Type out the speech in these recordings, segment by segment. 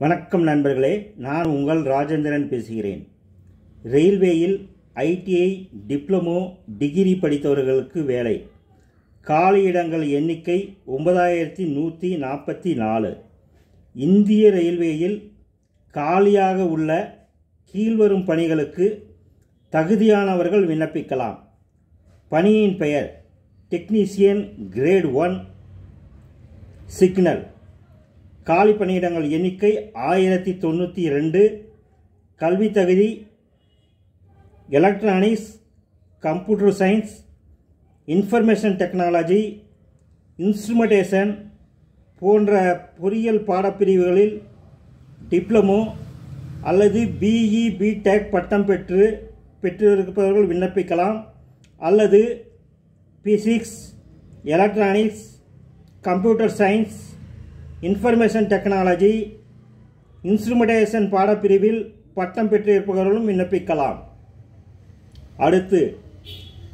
வணக்கம் நண்பர்களே, நான் உங்கள் ராஜேந்திரன் பேசுகிறேன். ரயில்வேயில் ஐடிஐ டிப்ளமோ டிகிரி படித்தவர்களுக்கு வேலை. காலியிடங்கள் எண்ணிக்கை 9144. இந்திய ரயில்வேயில் காலியாக உள்ள கீழ்வரும் பணிகளுக்கு தகுதியானவர்கள் விண்ணப்பிக்கலாம். பணியின் பெயர் டெக்னீசியன் கிரேட் 1 சிக்னல். காலி பணியிடங்கள் எண்ணிக்கை 1092. கல்வி தகுதி electronics, computer science, information technology, instrumentation போன்ற பொறியியல் பாடப்பிரிவுகளில் டிப்ளமோ அல்லது பிஇ பிடெக் பட்டம் பெற்றிருப்பவர்கள் விண்ணப்பிக்கலாம். அல்லது physics, electronics, computer science, information technology, instrumentation பாடப்பிரிவில் பட்டம் பெற்றிருப்பவர்களும் விண்ணப்பிக்கலாம். அடுத்து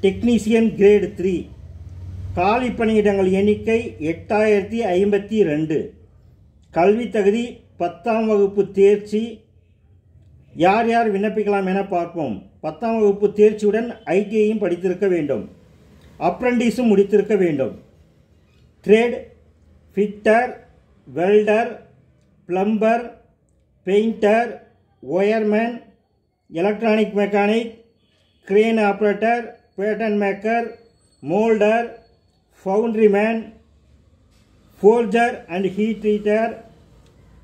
டெக்னீசியன் கிரேட் 3. காலி பணியிடங்கள் எண்ணிக்கை 8052. கல்வி தகுதி 10ஆம் வகுப்பு தேர்ச்சி. யார் யார் விண்ணப்பிக்கலாம் என பார்ப்போம். 10ஆம் வகுப்பு தேர்ச்சியுடன் ஐடிஐயும் படித்திருக்க வேண்டும். அப்ரண்டிஸும் முடித்திருக்க வேண்டும். Trade fitter, welder, plumber, painter, wireman, electronic mechanic, crane operator, pattern maker, moulder, foundryman, forger and heat treater,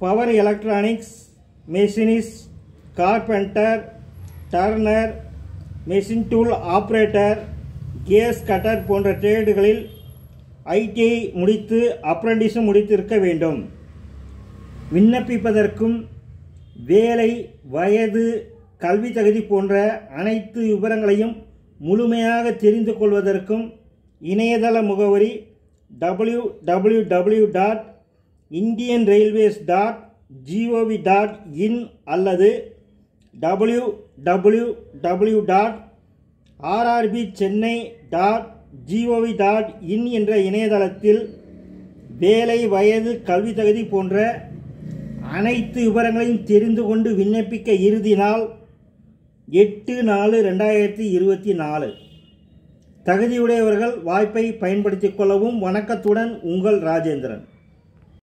power electronics, machinist, carpenter, turner, machine tool operator, gas cutter போன்ற ட்ரேடுகளில் ஐடிஐ முடித்து அப்ரண்டிஸும் முடித்திருக்க வேண்டும். விண்ணப்பிப்பதற்கும் வேலை, வயது, கல்வி தகுதி போன்ற அனைத்து விவரங்களையும் முழுமையாக தெரிந்து கொள்வதற்கும் இணையதள முகவரி www.indianrailways.gov.in அல்லது www.rrbchennai.gov.in என்ற இணையதளத்தில் வேலை, வயது, கல்வி தகுதி போன்ற அனைத்து விவரங்களையும் தெரிந்து கொண்டு விண்ணப்பிக்க இறுதி நாள் 8/4/2024. தகுதியுடையவர்கள் வாய்ப்பை பயன்படுத்திக் கொள்ளவும். வணக்கத்துடன் உங்கள் ராஜேந்திரன்.